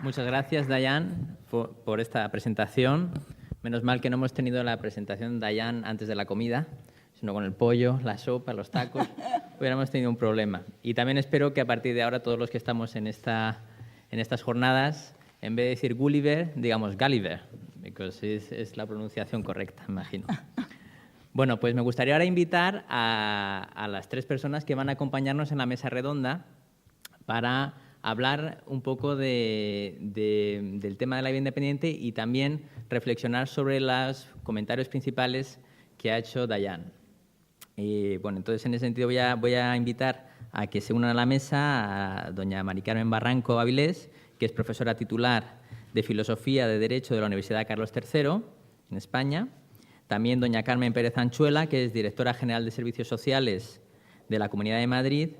Muchas gracias, Dayan, por esta presentación. Menos mal que no hemos tenido la presentación de Dayan antes de la comida, sino con el pollo, la sopa, los tacos, hubiéramos tenido un problema. Y también espero que a partir de ahora todos los que estamos en estas jornadas, en vez de decir Gulliver, digamos Gulliver, porque es la pronunciación correcta, me imagino. Bueno, pues me gustaría ahora invitar a las tres personas que van a acompañarnos en la mesa redonda para hablar un poco del tema de la vida independiente y también reflexionar sobre los comentarios principales que ha hecho Dayan. Bueno, entonces en ese sentido voy a invitar a que se unan a la mesa a doña Mari Carmen Barranco Avilés, que es profesora titular de Filosofía de Derecho de la Universidad Carlos III, en España. También doña Carmen Pérez Anchuela, que es directora general de Servicios Sociales de la Comunidad de Madrid,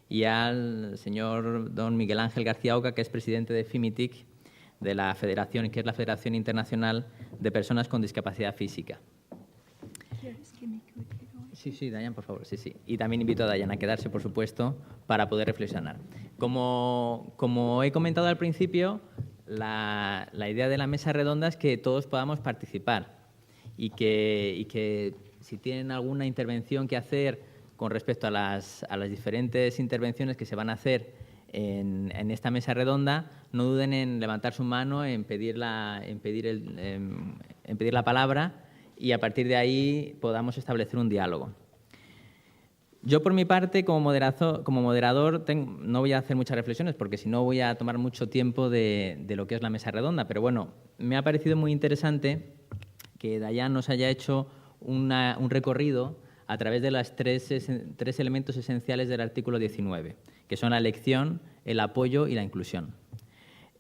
y al señor don Miguel Ángel García Oca, que es presidente de FIMITIC, de la Federación, que es la Federación Internacional de Personas con Discapacidad Física. Sí, Dayan, por favor, sí. Y también invito a Dayan a quedarse, por supuesto, para poder reflexionar. Como he comentado al principio, la idea de la mesa redonda es que todos podamos participar y que si tienen alguna intervención que hacer con respecto a las diferentes intervenciones que se van a hacer en esta mesa redonda, no duden en levantar su mano, en pedir la palabra y a partir de ahí podamos establecer un diálogo. Yo, por mi parte, como moderador no voy a hacer muchas reflexiones porque si no voy a tomar mucho tiempo de lo que es la mesa redonda, pero bueno, me ha parecido muy interesante que Dayan nos haya hecho un recorrido a través de los tres elementos esenciales del artículo 19, que son la elección, el apoyo y la inclusión.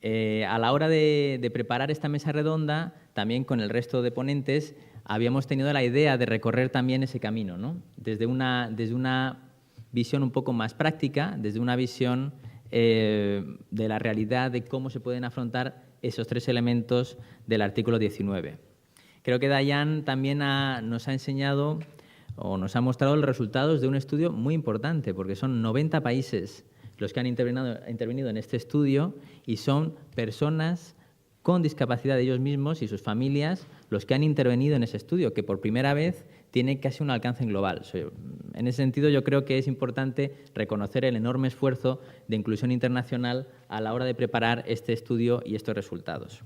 A la hora de preparar esta mesa redonda, también con el resto de ponentes, habíamos tenido la idea de recorrer también ese camino, ¿no? Desde una visión un poco más práctica, desde una visión de la realidad de cómo se pueden afrontar esos tres elementos del artículo 19. Creo que Dayan también nos ha enseñado o nos ha mostrado los resultados de un estudio muy importante, porque son 90 países los que han intervenido en este estudio y son personas con discapacidad de ellos mismos y sus familias los que han intervenido en ese estudio, que por primera vez tiene casi un alcance global. En ese sentido, yo creo que es importante reconocer el enorme esfuerzo de inclusión internacional a la hora de preparar este estudio y estos resultados.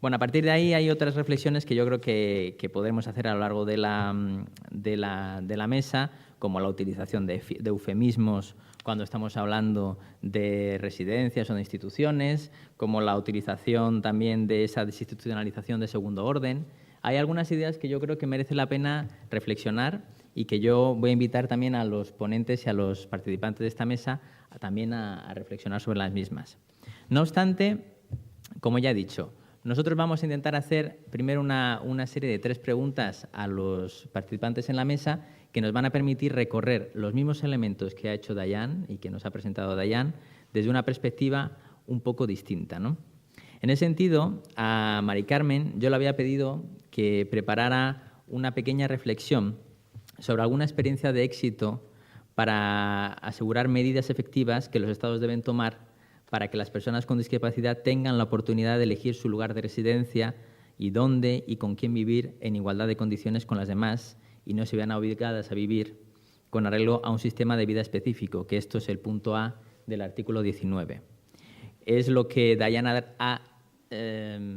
Bueno, a partir de ahí hay otras reflexiones que yo creo que podremos hacer a lo largo de la mesa, como la utilización de eufemismos cuando estamos hablando de residencias o de instituciones, como la utilización también de esa desinstitucionalización de segundo orden. Hay algunas ideas que yo creo que merece la pena reflexionar y que yo voy a invitar también a los ponentes y a los participantes de esta mesa también a reflexionar sobre las mismas. No obstante, como ya he dicho, nosotros vamos a intentar hacer primero una serie de 3 preguntas a los participantes en la mesa que nos van a permitir recorrer los mismos elementos que ha hecho Dayan y que nos ha presentado Dayan desde una perspectiva un poco distinta, ¿no? En ese sentido, a Mari Carmen yo le había pedido que preparara una pequeña reflexión sobre alguna experiencia de éxito para asegurar medidas efectivas que los Estados deben tomar para que las personas con discapacidad tengan la oportunidad de elegir su lugar de residencia y dónde y con quién vivir en igualdad de condiciones con las demás y no se vean obligadas a vivir con arreglo a un sistema de vida específico, que esto es el punto A del artículo 19. Es lo que Dayan ha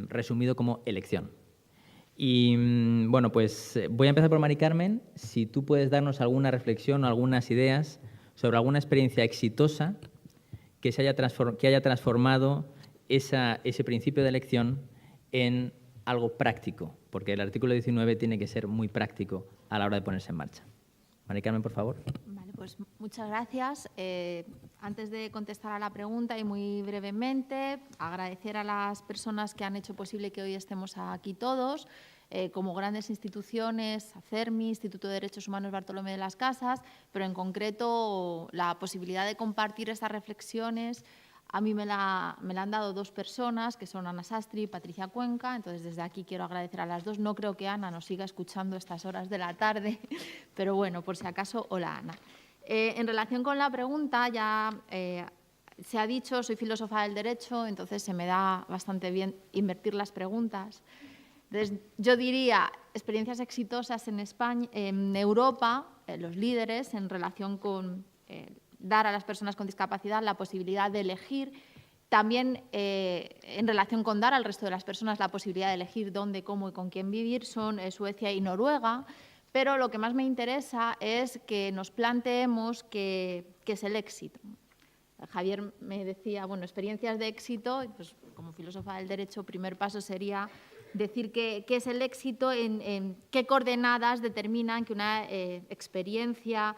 resumido como elección. Y bueno, pues voy a empezar por Mari Carmen. Si tú puedes darnos alguna reflexión o algunas ideas sobre alguna experiencia exitosa que haya transformado ese principio de elección en algo práctico, porque el artículo 19 tiene que ser muy práctico a la hora de ponerse en marcha. Mari Carmen, por favor. Vale, pues muchas gracias. Antes de contestar a la pregunta y muy brevemente, agradecer a las personas que han hecho posible que hoy estemos aquí todos, como grandes instituciones, ACERMI, Instituto de Derechos Humanos Bartolomé de las Casas, pero en concreto la posibilidad de compartir estas reflexiones. A mí me la han dado 2 personas, que son Ana Sastri y Patricia Cuenca, entonces desde aquí quiero agradecer a las 2. No creo que Ana nos siga escuchando a estas horas de la tarde, pero bueno, por si acaso, hola Ana. En relación con la pregunta, ya se ha dicho, soy filósofa del derecho, entonces se me da bastante bien invertir las preguntas. Entonces, yo diría experiencias exitosas en España, en Europa, los líderes en relación con dar a las personas con discapacidad la posibilidad de elegir, también en relación con dar al resto de las personas la posibilidad de elegir dónde, cómo y con quién vivir, son Suecia y Noruega, pero lo que más me interesa es que nos planteemos qué es el éxito. Javier me decía, bueno, experiencias de éxito, pues como filósofa del derecho, primer paso sería decir qué es el éxito, en qué coordenadas determinan que una experiencia,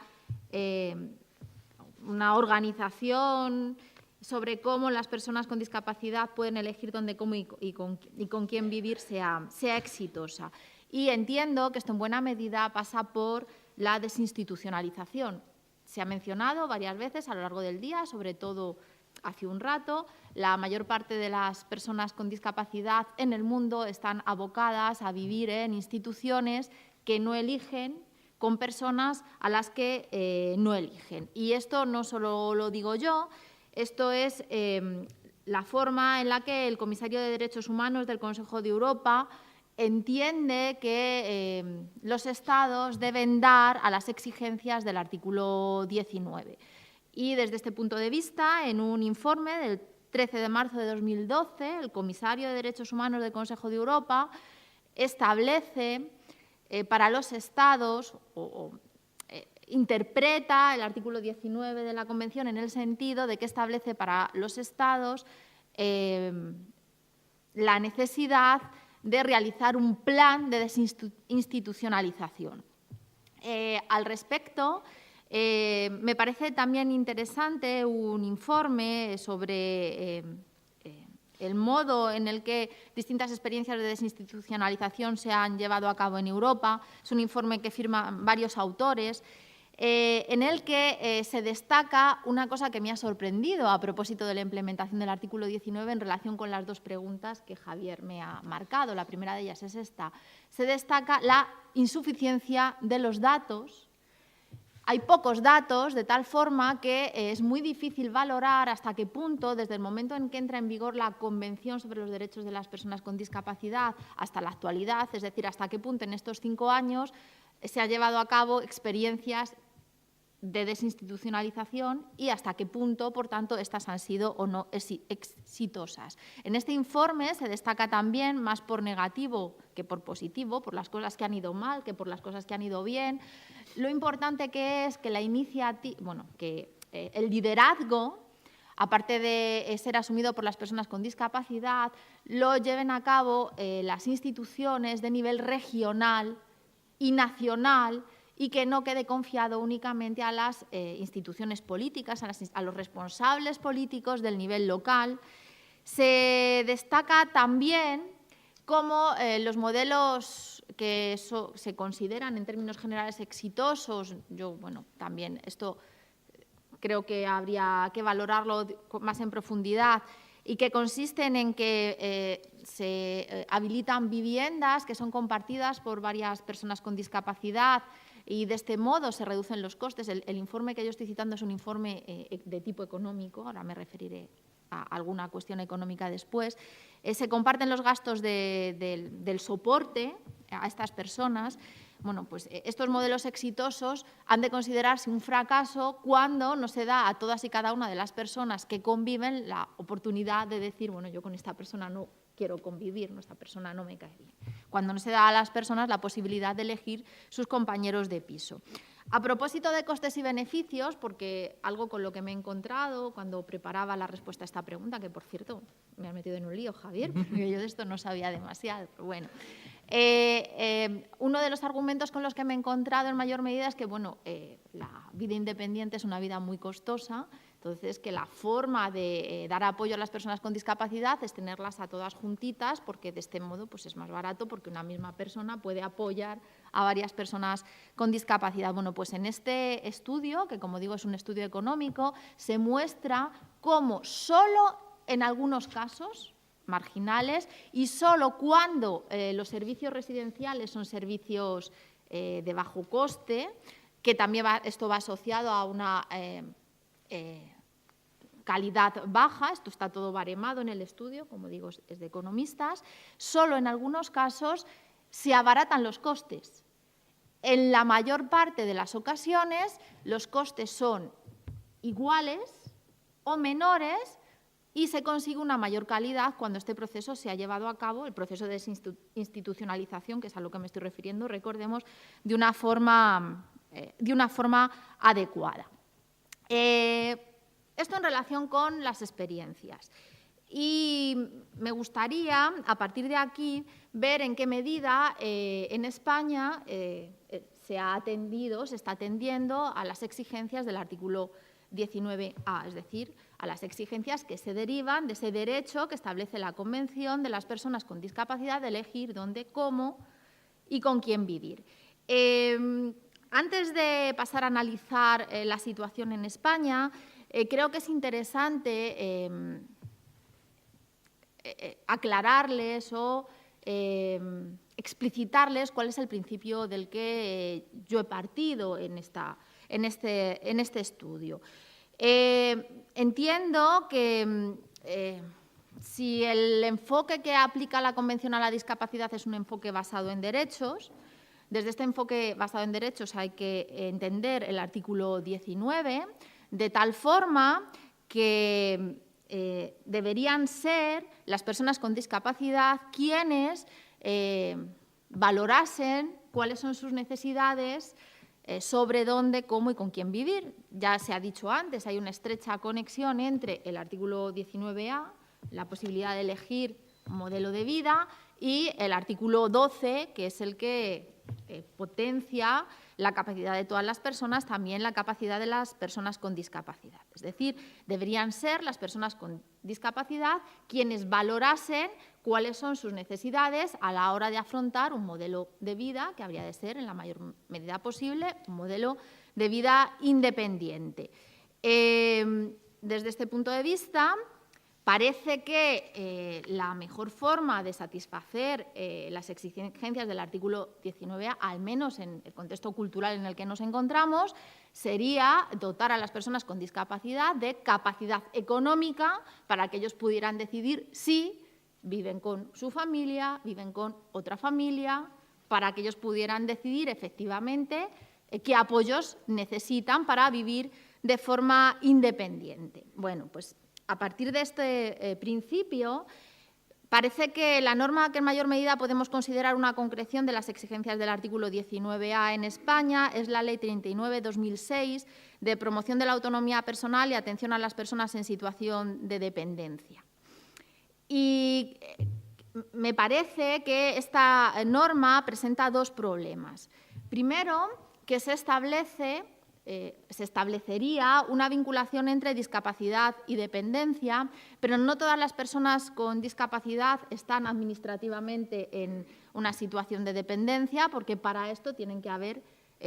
una organización, sobre cómo las personas con discapacidad pueden elegir dónde, cómo y con quién vivir sea exitosa. Y entiendo que esto en buena medida pasa por la desinstitucionalización. Se ha mencionado varias veces a lo largo del día, sobre todo hace un rato, la mayor parte de las personas con discapacidad en el mundo están abocadas a vivir en instituciones que no eligen, con personas a las que no eligen. Y esto no solo lo digo yo, esto es la forma en la que el Comisario de Derechos Humanos del Consejo de Europa entiende que los Estados deben dar a las exigencias del artículo 19. Y desde este punto de vista, en un informe del 13 de marzo de 2012, el Comisario de Derechos Humanos del Consejo de Europa establece para los Estados interpreta el artículo 19 de la Convención en el sentido de que establece para los Estados la necesidad de realizar un plan de desinstitucionalización. Al respecto, me parece también interesante un informe sobre el modo en el que distintas experiencias de desinstitucionalización se han llevado a cabo en Europa. Es un informe que firman varios autores, en el que se destaca una cosa que me ha sorprendido a propósito de la implementación del artículo 19 en relación con las dos preguntas que Javier me ha marcado. La primera de ellas es esta. Se destaca la insuficiencia de los datos. Hay pocos datos, de tal forma que es muy difícil valorar hasta qué punto, desde el momento en que entra en vigor la Convención sobre los Derechos de las Personas con Discapacidad hasta la actualidad, es decir, hasta qué punto en estos 5 años se han llevado a cabo experiencias de desinstitucionalización y hasta qué punto, por tanto, estas han sido o no exitosas. En este informe se destaca también, más por negativo que por positivo, por las cosas que han ido mal que por las cosas que han ido bien, lo importante que es que la iniciativa, el liderazgo, aparte de ser asumido por las personas con discapacidad, lo lleven a cabo las instituciones de nivel regional y nacional, y que no quede confiado únicamente a las instituciones políticas, a los responsables políticos del nivel local. Se destaca también cómo los modelos que se consideran en términos generales exitosos, también esto creo que habría que valorarlo más en profundidad, y que consisten en que se habilitan viviendas que son compartidas por varias personas con discapacidad, y de este modo se reducen los costes. El informe que yo estoy citando es un informe de tipo económico, ahora me referiré a alguna cuestión económica después. Se comparten los gastos del soporte a estas personas. Bueno, pues estos modelos exitosos han de considerarse un fracaso cuando no se da a todas y cada una de las personas que conviven la oportunidad de decir, bueno, yo con esta persona no quiero convivir, no, esta persona no me cae bien. Cuando no se da a las personas la posibilidad de elegir sus compañeros de piso. A propósito de costes y beneficios, porque algo con lo que me he encontrado cuando preparaba la respuesta a esta pregunta, que por cierto me has metido en un lío, Javier, porque yo de esto no sabía demasiado, pero bueno. Uno de los argumentos con los que me he encontrado en mayor medida es que la vida independiente es una vida muy costosa, entonces que la forma de dar apoyo a las personas con discapacidad es tenerlas a todas juntitas, porque de este modo pues es más barato, porque una misma persona puede apoyar a varias personas con discapacidad. Bueno, pues en este estudio, que como digo es un estudio económico, se muestra cómo solo en algunos casos marginales y solo cuando los servicios residenciales son servicios de bajo coste, que también esto va asociado a una calidad baja, esto está todo baremado en el estudio, como digo, es de economistas, solo en algunos casos se abaratan los costes. En la mayor parte de las ocasiones los costes son iguales o menores y se consigue una mayor calidad cuando este proceso se ha llevado a cabo, el proceso de desinstitucionalización, que es a lo que me estoy refiriendo, recordemos, de una forma adecuada. Esto en relación con las experiencias. Y me gustaría, a partir de aquí, ver en qué medida en España se está atendiendo a las exigencias del artículo 19A, es decir, a las exigencias que se derivan de ese derecho que establece la Convención de las personas con discapacidad de elegir dónde, cómo y con quién vivir. Antes de pasar a analizar la situación en España, creo que es interesante aclararles o explicitarles cuál es el principio del que yo he partido en este estudio. Entiendo que si el enfoque que aplica la Convención a la discapacidad es un enfoque basado en derechos, desde este enfoque basado en derechos hay que entender el artículo 19 de tal forma que deberían ser las personas con discapacidad quienes valorasen cuáles son sus necesidades, sobre dónde, cómo y con quién vivir. Ya se ha dicho antes, hay una estrecha conexión entre el artículo 19A, la posibilidad de elegir un modelo de vida, y el artículo 12, que es el que potencia la capacidad de todas las personas, también la capacidad de las personas con discapacidad. Es decir, deberían ser las personas con discapacidad quienes valorasen cuáles son sus necesidades a la hora de afrontar un modelo de vida que habría de ser, en la mayor medida posible, un modelo de vida independiente. Desde este punto de vista, parece que la mejor forma de satisfacer las exigencias del artículo 19A, al menos en el contexto cultural en el que nos encontramos, sería dotar a las personas con discapacidad de capacidad económica para que ellos pudieran decidir si viven con su familia, viven con otra familia, para que ellos pudieran decidir efectivamente qué apoyos necesitan para vivir de forma independiente. Bueno, pues a partir de este principio, parece que la norma que en mayor medida podemos considerar una concreción de las exigencias del artículo 19A en España es la Ley 39/2006 de promoción de la autonomía personal y atención a las personas en situación de dependencia. Y me parece que esta norma presenta dos problemas. Primero, que se establecería una vinculación entre discapacidad y dependencia, pero no todas las personas con discapacidad están administrativamente en una situación de dependencia, porque para esto tienen que haber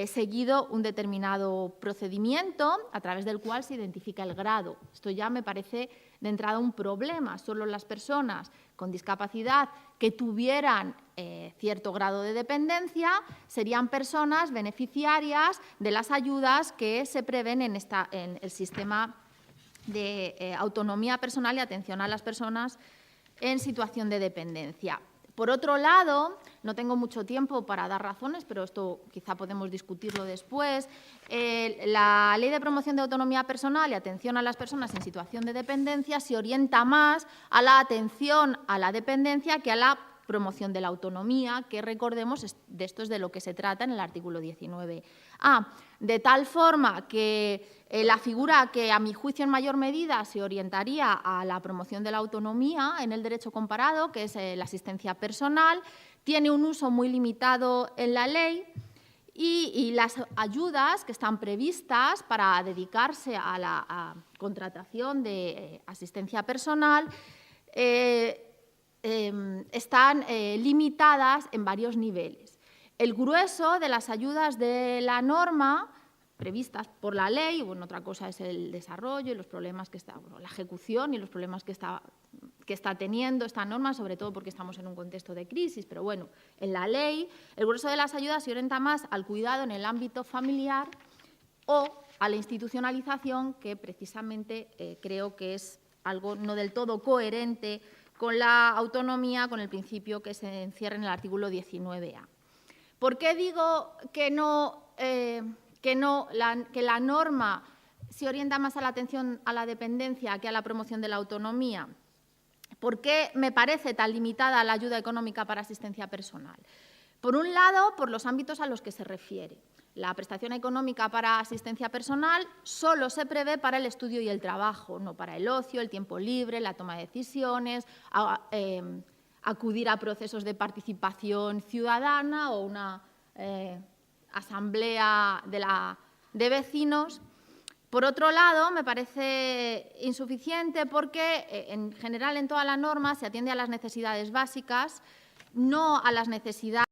seguido un determinado procedimiento a través del cual se identifica el grado. Esto ya me parece de entrada un problema. Solo las personas con discapacidad que tuvieran cierto grado de dependencia serían personas beneficiarias de las ayudas que se prevén en el sistema de autonomía personal y atención a las personas en situación de dependencia. Por otro lado, no tengo mucho tiempo para dar razones, pero esto quizá podemos discutirlo después. La Ley de Promoción de Autonomía Personal y Atención a las Personas en Situación de Dependencia se orienta más a la atención a la dependencia que a la promoción de la autonomía, que recordemos, de esto es de lo que se trata en el artículo 19A. De tal forma que la figura que, a mi juicio, en mayor medida se orientaría a la promoción de la autonomía en el derecho comparado, que es la asistencia personal, tiene un uso muy limitado en la ley y las ayudas que están previstas para dedicarse a la contratación de asistencia personal están limitadas en varios niveles. El grueso de las ayudas de la norma previstas por la ley, bueno, otra cosa es el desarrollo y los problemas que está, bueno, la ejecución y los problemas que está teniendo esta norma, sobre todo porque estamos en un contexto de crisis, pero bueno, en la ley el grueso de las ayudas se orienta más al cuidado en el ámbito familiar o a la institucionalización, que precisamente creo que es algo no del todo coherente con la autonomía, con el principio que se encierra en el artículo 19A. ¿Por qué digo que la norma se orienta más a la atención a la dependencia que a la promoción de la autonomía? ¿Por qué me parece tan limitada la ayuda económica para asistencia personal? Por un lado, por los ámbitos a los que se refiere. La prestación económica para asistencia personal solo se prevé para el estudio y el trabajo, no para el ocio, el tiempo libre, la toma de decisiones, acudir a procesos de participación ciudadana o una asamblea de vecinos. Por otro lado, me parece insuficiente porque, en general, en toda la norma se atiende a las necesidades básicas, no a las necesidades